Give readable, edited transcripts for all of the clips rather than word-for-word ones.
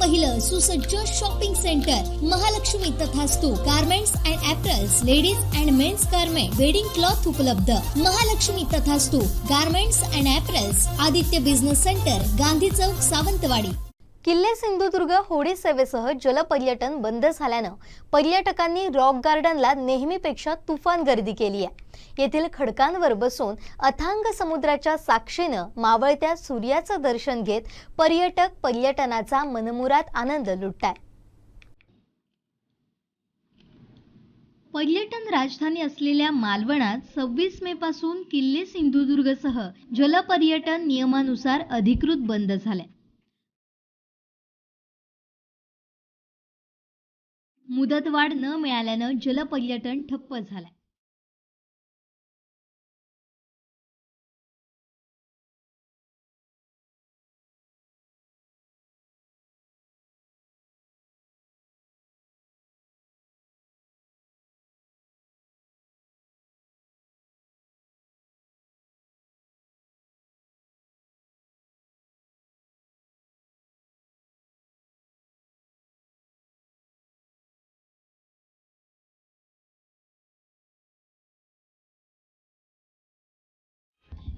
पहिलं सुसज्ज shopping centre Mahalaxmi Tathastu garments and apparels, ladies and men's garment, wedding cloth उपलब्ध. Mahalaxmi Tathastu garments and apparels, Aditya business centre, Gandhi Chowk, Sawantwadi. किल्ले सिंधुदुर्ग होडी सेवेसह जलपर्यटन बंद झाल्यानं पर्यटकांनी रॉक गार्डनला नेहमीपेक्षा तुफान गर्दी केली आहे. येथील खडकांवर बसून अथांग समुद्राच्या साक्षीनं मावळत्या सूर्याचं दर्शन घेत पर्यटक पर्यटनाचा मनमुराद आनंद लुटतायत. पर्यटन राजधानी असलेल्या मालवणात 26 मे पासून किल्ले सिंधुदुर्गसह जलपर्यटन नियमानुसार अधिकृत बंद झाले. मुदतवाढ न मिळाल्यानं जलपर्यटन ठप्प झाले.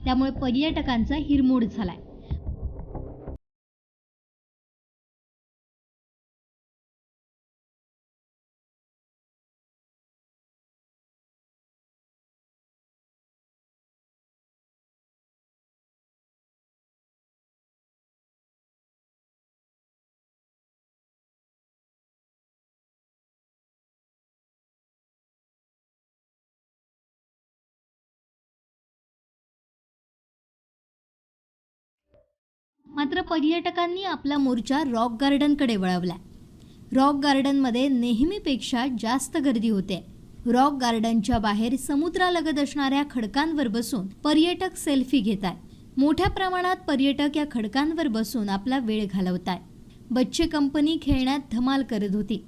त्यामुळे पर्यटकांचा हिरमोड झालाय. मात्र पर्यटकांनी आपला मोर्चा रॉक गार्डनकडे वळवलाय. रॉक गार्डनमध्ये नेहमीपेक्षा जास्त गर्दी होते. रॉक गार्डनच्या बाहेर समुद्रालगत असणाऱ्या खडकांवर बसून पर्यटक सेल्फी घेतायत. मोठ्या प्रमाणात पर्यटक या खडकांवर बसून आपला वेळ घालवतायत. बच्चे कंपनी खेळण्यात धमाल करत होती.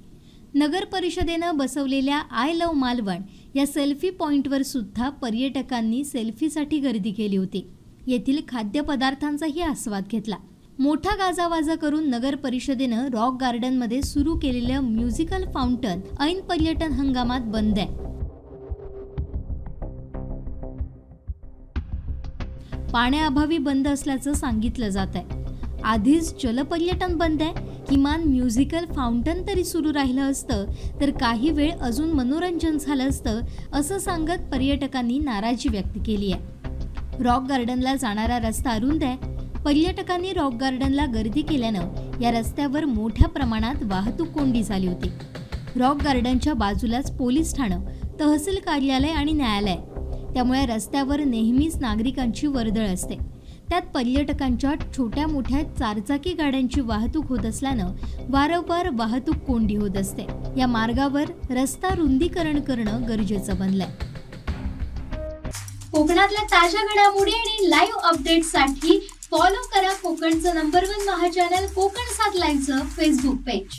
नगर परिषदेनं बसवलेल्या आय लव्ह मालवण या सेल्फी पॉइंटवर सुद्धा पर्यटकांनी सेल्फीसाठी गर्दी केली होती. येथील खाद्यपदार्थांचाही आस्वाद घेतला. मोठा गाजावाजा करून नगर परिषदेनं रॉक गार्डनमध्ये सुरू केलेलं म्युझिकल फाउंटन ऐन पर्यटन हंगामात बंद आहे. पाण्याअभावी बंद असल्याचं सांगितलं जात आहे. आधीच जलपर्यटन बंद आहे, किमान म्युझिकल फाउंटन तरी सुरू राहिलं असतं तर काही वेळ अजून मनोरंजन झालं असतं, असं सांगत पर्यटकांनी नाराजी व्यक्त केली आहे. रॉक गार्डनला जाणारा रस्ता अरुंद आहे. पर्यटकांनी रॉक गार्डनला गर्दी केल्यानं या रस्त्यावर मोठ्या प्रमाणात वाहतूक कोंडी झाली होती. रॉक गार्डनच्या बाजूलाच पोलीस ठाणं, तहसील कार्यालय आणि न्यायालय, त्यामुळे रस्त्यावर नेहमीच नागरिकांची वर्दळ असते. त्यात पर्यटकांच्या छोट्या मोठ्या चारचाकी गाड्यांची वाहतूक होत असल्यानं वारंवार वाहतूक कोंडी होत असते. या मार्गावर रस्ता रुंदीकरण करणं गरजेचं बनलंय. कोकणातल्या ताज्या घडामोडी आणि लाईव्ह अपडेट्ससाठी फॉलो करा कोकणचं नंबर 1 महा चॅनल कोकण 7 लाईव्हचं फेसबुक पेज.